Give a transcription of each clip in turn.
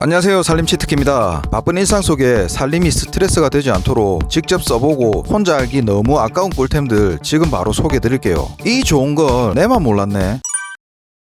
안녕하세요, 살림치트키입니다. 바쁜 일상 속에 살림이 스트레스가 되지 않도록 직접 써보고 혼자 알기 너무 아까운 꿀템들 지금 바로 소개해드릴게요. 이 좋은 걸 내만 몰랐네.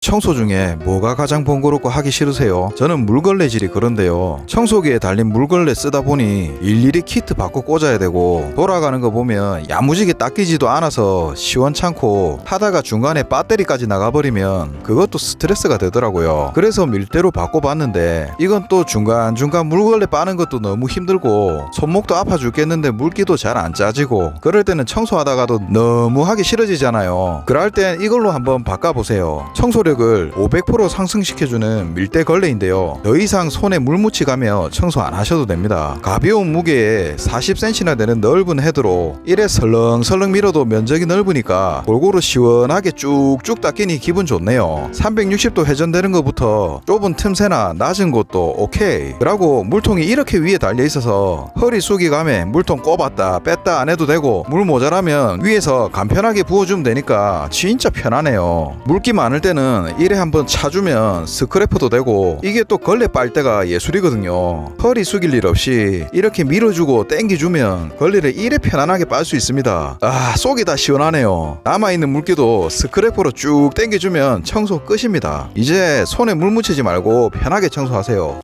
청소 중에 뭐가 가장 번거롭고 하기 싫으세요? 저는 물걸레질이 그런데요. 청소기에 달린 물걸레 쓰다 보니 일일이 키트 바꿔 꽂아야 되고 돌아가는 거 보면 야무지게 닦이지도 않아서 시원찮고 하다가 중간에 배터리까지 나가버리면 그것도 스트레스가 되더라고요. 그래서 밀대로 바꿔봤는데 이건 또 중간중간 물걸레 빠는 것도 너무 힘들고 손목도 아파 죽겠는데 물기도 잘 안 짜지고 그럴 때는 청소하다가도 너무 하기 싫어지잖아요. 그럴 땐 이걸로 한번 바꿔보세요. 청소력을 500% 상승시켜주는 밀대 걸레인데요. 더 이상 손에 물 묻히가며 청소 안 하셔도 됩니다. 가벼운 무게에 40cm나 되는 넓은 헤드로 이래 설렁설렁 밀어도 면적이 넓으니까 골고루 시원하게 쭉쭉 닦이니 기분 좋네요. 360도 회전되는 것부터 좁은 틈새나 낮은 곳도 오케이. 그러고 물통이 이렇게 위에 달려있어서 허리 숙이감에 물통 꼽았다 뺐다 안 해도 되고 물 모자라면 위에서 간편하게 부어주면 되니까 진짜 편하네요. 물기 많을 때는 이래 한번 차주면 스크래퍼도 되고 이게 또 걸레 빨대가 예술이거든요. 허리 숙일 일 없이 이렇게 밀어주고 땡겨주면 걸레를 이래 편안하게 빨 수 있습니다. 속이 다 시원하네요. 남아있는 물기도 스크래퍼로 쭉 땡겨주면 청소 끝입니다. 이제 손에 물 묻히지 말고 편하게 청소하세요.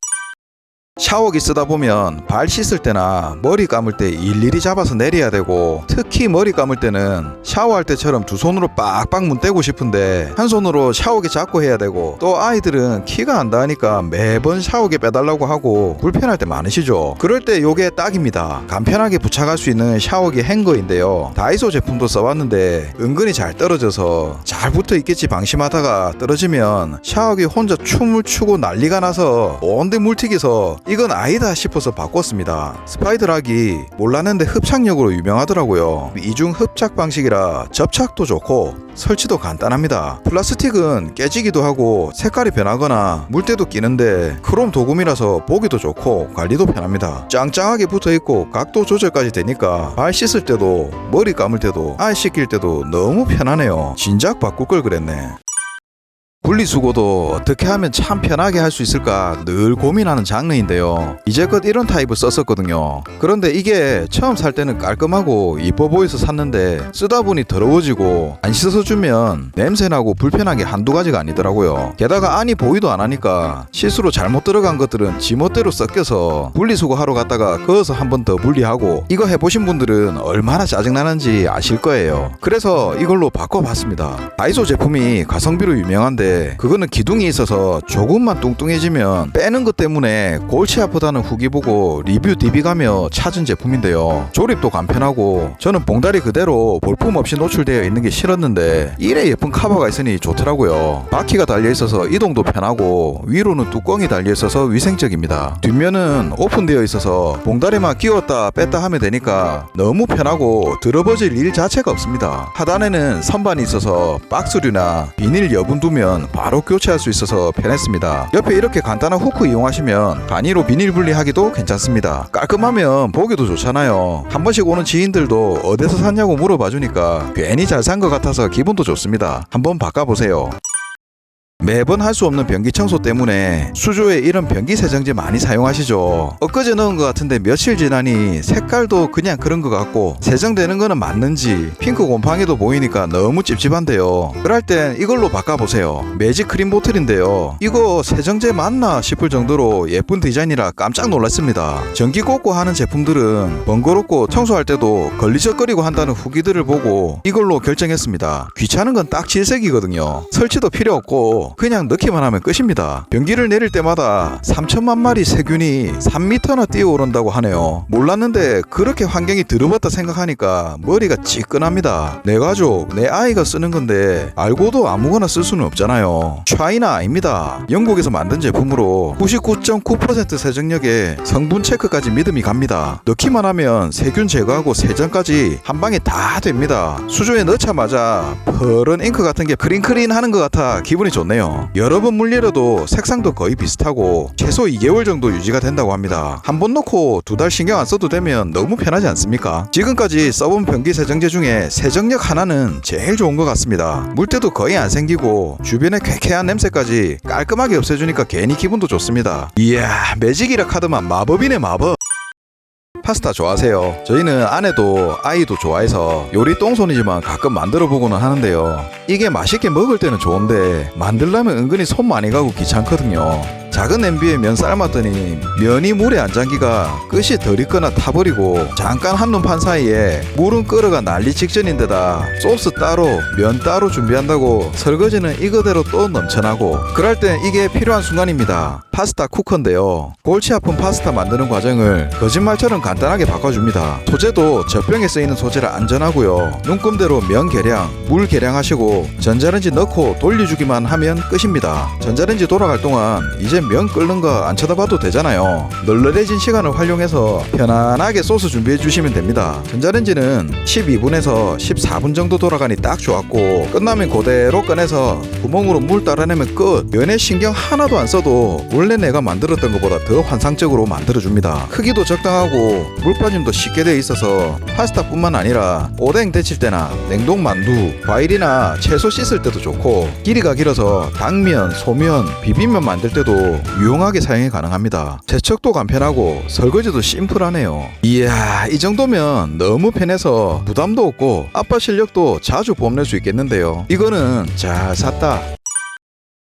샤워기 쓰다 보면 발 씻을 때나 머리 감을 때 일일이 잡아서 내려야 되고 특히 머리 감을 때는 샤워할 때처럼 두 손으로 빡빡 문대고 싶은데 한 손으로 샤워기 잡고 해야 되고 또 아이들은 키가 안 닿으니까 매번 샤워기 빼달라고 하고 불편할 때 많으시죠. 그럴 때 요게 딱입니다. 간편하게 부착할 수 있는 샤워기 행거인데요. 다이소 제품도 써봤는데 은근히 잘 떨어져서 잘 붙어 있겠지 방심하다가 떨어지면 샤워기 혼자 춤을 추고 난리가 나서 온데 물 튀겨서 이건 아니다 싶어서 바꿨습니다. 스파이드락이 몰랐는데 흡착력으로 유명하더라고요. 이중 흡착 방식이라 접착도 좋고 설치도 간단합니다. 플라스틱은 깨지기도 하고 색깔이 변하거나 물때도 끼는데 크롬 도금이라서 보기도 좋고 관리도 편합니다. 짱짱하게 붙어있고 각도 조절까지 되니까 발 씻을 때도 머리 감을 때도 아이 씻길 때도 너무 편하네요. 진작 바꿀 걸 그랬네. 분리수거도 어떻게 하면 참 편하게 할 수 있을까 늘 고민하는 장르인데요. 이제껏 이런 타입을 썼었거든요. 그런데 이게 처음 살 때는 깔끔하고 이뻐 보여서 샀는데 쓰다 보니 더러워지고 안 씻어주면 냄새나고 불편한 게 한두 가지가 아니더라고요. 게다가 안이 보이도 안 하니까 실수로 잘못 들어간 것들은 지멋대로 섞여서 분리수거 하러 갔다가 그어서 한 번 더 분리하고 이거 해보신 분들은 얼마나 짜증나는지 아실 거예요. 그래서 이걸로 바꿔봤습니다. 다이소 제품이 가성비로 유명한데 그거는 기둥이 있어서 조금만 뚱뚱해지면 빼는 것 때문에 골치 아프다는 후기 보고 리뷰 DB가며 찾은 제품인데요. 조립도 간편하고 저는 봉다리 그대로 볼품 없이 노출되어 있는 게 싫었는데 이래 예쁜 카바가 있으니 좋더라고요. 바퀴가 달려있어서 이동도 편하고 위로는 뚜껑이 달려있어서 위생적입니다. 뒷면은 오픈되어 있어서 봉다리만 끼웠다 뺐다 하면 되니까 너무 편하고 들어버질 일 자체가 없습니다. 하단에는 선반이 있어서 박스류나 비닐 여분 두면 바로 교체할 수 있어서 편했습니다. 옆에 이렇게 간단한 후크 이용하시면 단위로 비닐 분리하기도 괜찮습니다. 깔끔하면 보기도 좋잖아요. 한 번씩 오는 지인들도 어디서 샀냐고 물어봐주니까 괜히 잘 산 것 같아서 기분도 좋습니다. 한번 바꿔보세요. 매번 할 수 없는 변기 청소 때문에 수조에 이런 변기 세정제 많이 사용하시죠. 엊그제 넣은 것 같은데 며칠 지나니 색깔도 그냥 그런 것 같고 세정되는 거는 맞는지 핑크 곰팡이도 보이니까 너무 찝찝한데요. 그럴 땐 이걸로 바꿔보세요. 매직 크림 보틀인데요. 이거 세정제 맞나 싶을 정도로 예쁜 디자인이라 깜짝 놀랐습니다. 전기 꽂고 하는 제품들은 번거롭고 청소할 때도 걸리적거리고 한다는 후기들을 보고 이걸로 결정했습니다. 귀찮은 건 딱 질색이거든요. 설치도 필요 없고 그냥 넣기만 하면 끝입니다. 변기를 내릴 때마다 3천만 마리 세균이 3m나 뛰어오른다고 하네요. 몰랐는데 그렇게 환경이 더럽었다 생각하니까 머리가 찌끈합니다. 내 가족, 내 아이가 쓰는 건데 알고도 아무거나 쓸 수는 없잖아요. 차이나 아닙니다. 영국에서 만든 제품으로 99.9% 세정력에 성분 체크까지 믿음이 갑니다. 넣기만 하면 세균 제거하고 세정까지 한 방에 다 됩니다. 수조에 넣자마자 푸른 잉크 같은 게 크린크린 하는 것 같아 기분이 좋네요. 좋네요. 여러 번 물려도 색상도 거의 비슷하고 최소 2개월 정도 유지가 된다고 합니다. 한 번 놓고 2달 신경 안 써도 되면 너무 편하지 않습니까? 지금까지 써본 변기 세정제 중에 세정력 하나는 제일 좋은 것 같습니다. 물때도 거의 안 생기고 주변에 쾌쾌한 냄새까지 깔끔하게 없애주니까 괜히 기분도 좋습니다. 이야, 매직이라 카드만 마법이네 마법. 파스타 좋아하세요? 저희는 아내도 아이도 좋아해서 요리 똥손이지만 가끔 만들어 보고는 하는데요. 이게 맛있게 먹을 때는 좋은데 만들려면 은근히 손 많이 가고 귀찮거든요. 작은 냄비에 면 삶았더니 면이 물에 안 잠기가 끝이 덜 익거나 타버리고 잠깐 한눈 판 사이에 물은 끓어가 난리 직전인데다 소스 따로 면 따로 준비한다고 설거지는 이거대로 또 넘쳐나고 그럴 땐 이게 필요한 순간입니다. 파스타 쿠커인데요. 골치 아픈 파스타 만드는 과정을 거짓말처럼 간단하게 바꿔줍니다. 소재도 젖병에 쓰이는 소재라 안전하고요. 눈금대로 면 계량, 물 계량하시고 전자레인지 넣고 돌려주기만 하면 끝입니다. 전자레인지 돌아갈 동안 이제 면 끓는 거 안 쳐다봐도 되잖아요. 널널해진 시간을 활용해서 편안하게 소스 준비해 주시면 됩니다. 전자레인지는 12분에서 14분 정도 돌아가니 딱 좋았고 끝나면 그대로 꺼내서 구멍으로 물 따라내면 끝. 면에 신경 하나도 안 써도 원래 내가 만들었던 것보다 더 환상적으로 만들어줍니다. 크기도 적당하고 물 빠짐도 쉽게 되어 있어서 파스타뿐만 아니라 오뎅 데칠 때나 냉동 만두, 과일이나 채소 씻을 때도 좋고 길이가 길어서 당면, 소면, 비빔면 만들 때도 유용하게 사용이 가능합니다. 세척도 간편하고 설거지도 심플하네요. 이야, 이 정도면 너무 편해서 부담도 없고 아빠 실력도 자주 뽐낼 수 있겠는데요. 이거는 잘 샀다.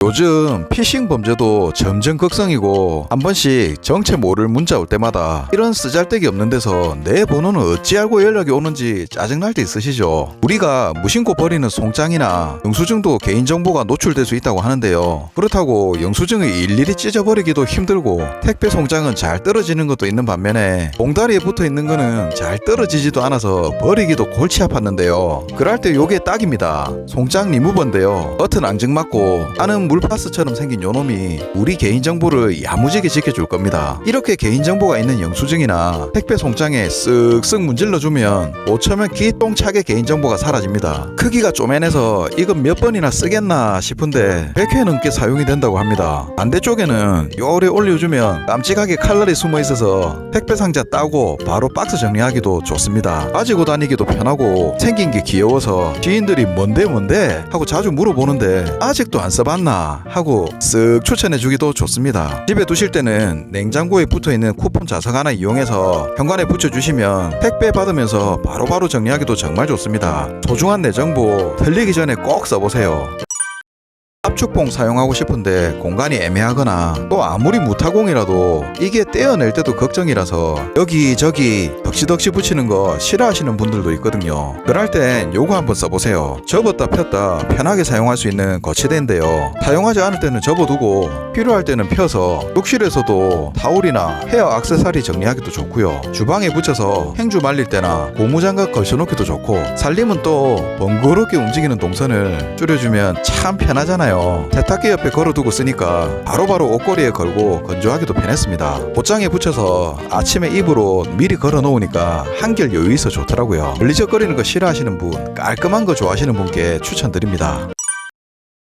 요즘 피싱 범죄도 점점 극성이고 한 번씩 정체 모를 문자 올 때마다 이런 쓰잘데기 없는 데서 내 번호는 어찌 알고 연락이 오는지 짜증날 때 있으시죠? 우리가 무심코 버리는 송장이나 영수증도 개인정보가 노출될 수 있다고 하는데요. 그렇다고 영수증을 일일이 찢어버리기도 힘들고 택배 송장은 잘 떨어지는 것도 있는 반면에 봉다리에 붙어있는 거는 잘 떨어지지도 않아서 버리기도 골치 아팠는데요. 그럴 때 요게 딱입니다. 송장 리무버인데요. 겉은 앙증맞고 안은 물파스처럼 생긴 요놈이 우리 개인정보를 야무지게 지켜줄 겁니다. 이렇게 개인정보가 있는 영수증이나 택배 송장에 쓱쓱 문질러주면 오차면 기똥차게 개인정보가 사라집니다. 크기가 쪼맨해서 이건 몇 번이나 쓰겠나 싶은데 100회 넘게 사용이 된다고 합니다. 반대쪽에는 요래 올려주면 깜찍하게 칼날이 숨어있어서 택배 상자 따고 바로 박스 정리하기도 좋습니다. 가지고 다니기도 편하고 생긴 게 귀여워서 지인들이 뭔데 하고 자주 물어보는데 아직도 안 써봤나 하고 쓱 추천해주기도 좋습니다. 집에 두실 때는 냉장고에 붙어있는 쿠폰 자석 하나 이용해서 현관에 붙여주시면 택배 받으면서 바로바로 정리하기도 정말 좋습니다. 소중한 내 정보 틀리기 전에 꼭 써보세요. 압축봉 사용하고 싶은데 공간이 애매하거나 또 아무리 무타공이라도 이게 떼어낼 때도 걱정이라서 여기저기 덕시덕시 붙이는 거 싫어하시는 분들도 있거든요. 그럴 땐 요거 한번 써보세요. 접었다 폈다 편하게 사용할 수 있는 거치대인데요. 사용하지 않을 때는 접어두고 필요할 때는 펴서 욕실에서도 타올이나 헤어 액세서리 정리하기도 좋고요. 주방에 붙여서 행주 말릴 때나 고무장갑 걸쳐놓기도 좋고 살림은 또 번거롭게 움직이는 동선을 줄여주면 참 편하잖아요. 세탁기 옆에 걸어두고 쓰니까 바로바로 옷걸이에 걸고 건조하기도 편했습니다. 옷장에 붙여서 아침에 입으로 미리 걸어 놓으니까 한결 여유 있어 좋더라고요. 걸리적거리는 거 싫어하시는 분, 깔끔한 거 좋아하시는 분께 추천드립니다.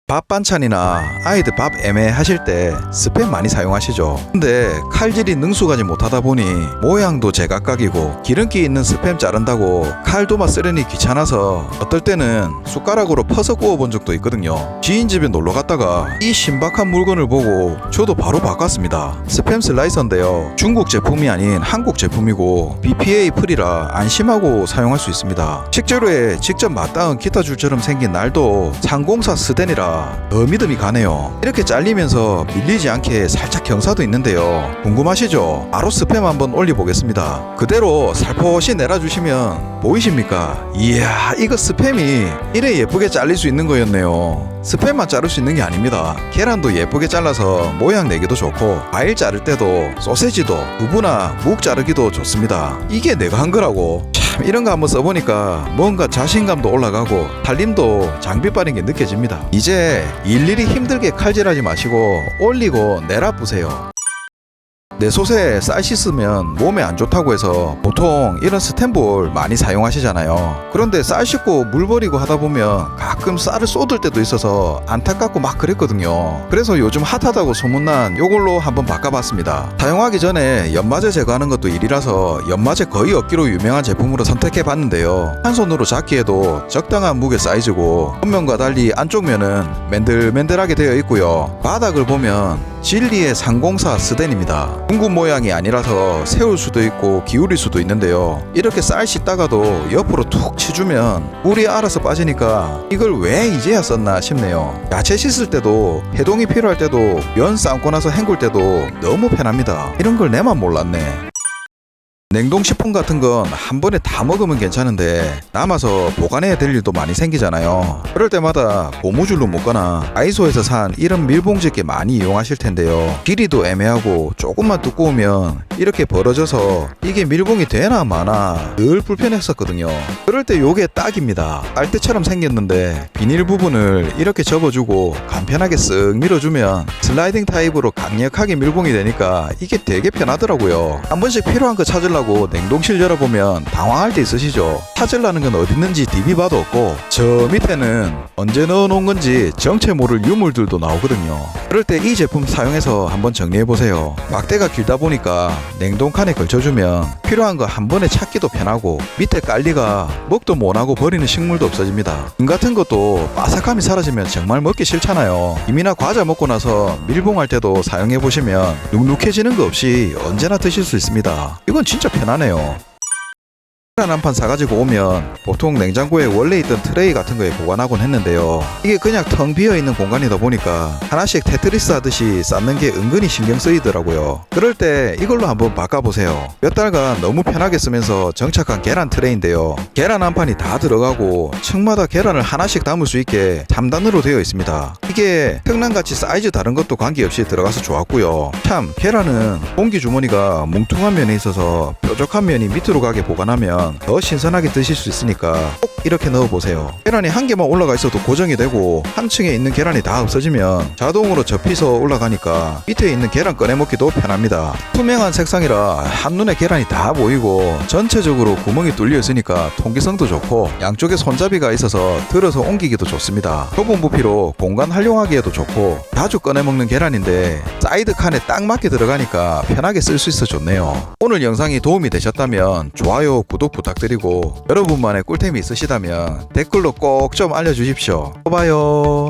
밥 반찬이나 아이들 밥 애매하실 때 스팸 많이 사용하시죠. 근데 칼질이 능숙하지 못하다 보니 모양도 제각각이고 기름기 있는 스팸 자른다고 칼도마 쓰려니 귀찮아서 어떨 때는 숟가락으로 퍼서 구워본 적도 있거든요. 지인 집에 놀러 갔다가 이 신박한 물건을 보고 저도 바로 바꿨습니다. 스팸 슬라이서인데요. 중국 제품이 아닌 한국 제품이고 BPA 프리라 안심하고 사용할 수 있습니다. 식재료에 직접 맞닿은 기타 줄처럼 생긴 날도 상공사 스덴이라 더 믿음이 가네요. 이렇게 잘리면서 밀리지 않게 살짝 경사도 있는데요. 궁금하시죠? 바로 스팸 한번 올려보겠습니다. 그대로 살포시 내려주시면 보이십니까? 이야, 이거 스팸이 이래 예쁘게 잘릴 수 있는 거였네요. 스팸만 자를 수 있는 게 아닙니다. 계란도 예쁘게 잘라서 모양 내기도 좋고 과일 자를 때도 소세지도 두부나 묵 자르기도 좋습니다. 이게 내가 한 거라고. 참 이런 거 한번 써보니까 뭔가 자신감도 올라가고 달림도 장비 빠른 게 느껴집니다. 이제 일일이 힘들게 칼질하지 마시고 올리고 내려보세요. 내 솥에 쌀 씻으면 몸에 안 좋다고 해서 보통 이런 스텐볼 많이 사용하시잖아요. 그런데 쌀 씻고 물 버리고 하다 보면 가끔 쌀을 쏟을 때도 있어서 안타깝고 막 그랬거든요. 그래서 요즘 핫하다고 소문난 요걸로 한번 바꿔봤습니다. 사용하기 전에 연마제 제거하는 것도 일이라서 연마제 거의 없기로 유명한 제품으로 선택해봤는데요. 한 손으로 잡기에도 적당한 무게 사이즈고 겉면과 달리 안쪽 면은 맨들맨들하게 되어 있고요. 바닥을 보면 진리의 상공사 스덴입니다. 둥근 모양이 아니라서 세울 수도 있고 기울일 수도 있는데요. 이렇게 쌀 씻다가도 옆으로 툭 치주면 물이 알아서 빠지니까 이걸 왜 이제야 썼나 싶네요. 야채 씻을 때도 해동이 필요할 때도 면 삶고 나서 헹굴 때도 너무 편합니다. 이런 걸 내만 몰랐네. 냉동식품 같은 건 한 번에 다 먹으면 괜찮은데 남아서 보관해야 될 일도 많이 생기잖아요. 그럴 때마다 고무줄로 묶거나 다이소에서 산 이런 밀봉집게 많이 이용하실 텐데요. 길이도 애매하고 조금만 두꺼우면 이렇게 벌어져서 이게 밀봉이 되나 마나 늘 불편했었거든요. 그럴 때 요게 딱입니다. 빨대처럼 생겼는데 비닐 부분을 이렇게 접어주고 간편하게 쓱 밀어주면 슬라이딩 타입으로 강력하게 밀봉이 되니까 이게 되게 편하더라고요. 한 번씩 필요한 거 찾으려고 냉동실 열어보면 당황할 때 있으시죠? 찾으려는 건 어딨는지 DB봐도 없고 저 밑에는 언제 넣어놓은 건지 정체 모를 유물들도 나오거든요. 그럴 때 이 제품 사용해서 한번 정리해보세요. 막대가 길다 보니까 냉동칸에 걸쳐주면 필요한 거 한 번에 찾기도 편하고 밑에 깔리가 먹도 못하고 버리는 식물도 없어집니다. 김 같은 것도 바삭함이 사라지면 정말 먹기 싫잖아요. 김이나 과자 먹고 나서 밀봉할 때도 사용해보시면 눅눅해지는 거 없이 언제나 드실 수 있습니다. 이건 진짜 편하네요. 계란 한 판 사가지고 오면 보통 냉장고에 원래 있던 트레이 같은 거에 보관하곤 했는데요. 이게 그냥 텅 비어있는 공간이다 보니까 하나씩 테트리스 하듯이 쌓는 게 은근히 신경 쓰이더라고요. 그럴 때 이걸로 한번 바꿔보세요. 몇 달간 너무 편하게 쓰면서 정착한 계란 트레이인데요. 계란 한 판이 다 들어가고 층마다 계란을 하나씩 담을 수 있게 3단으로 되어 있습니다. 이게 평랑같이 사이즈 다른 것도 관계없이 들어가서 좋았고요. 참 계란은 공기 주머니가 뭉퉁한 면에 있어서 뾰족한 면이 밑으로 가게 보관하면 더 신선하게 드실 수 있으니까 꼭 이렇게 넣어보세요. 계란이 한 개만 올라가 있어도 고정이 되고 한 층에 있는 계란이 다 없어지면 자동으로 접히서 올라가니까 밑에 있는 계란 꺼내먹기도 편합니다. 투명한 색상이라 한눈에 계란이 다 보이고 전체적으로 구멍이 뚫려 있으니까 통기성도 좋고 양쪽에 손잡이가 있어서 들어서 옮기기도 좋습니다. 좁은 부피로 공간 활용하기에도 좋고 자주 꺼내먹는 계란인데 사이드 칸에 딱 맞게 들어가니까 편하게 쓸 수 있어 좋네요. 오늘 영상이 도움이 되셨다면 좋아요, 구독 부탁드리고 여러분만의 꿀템이 있으시다면 댓글로 꼭 좀 알려주십시오. 또 봐요.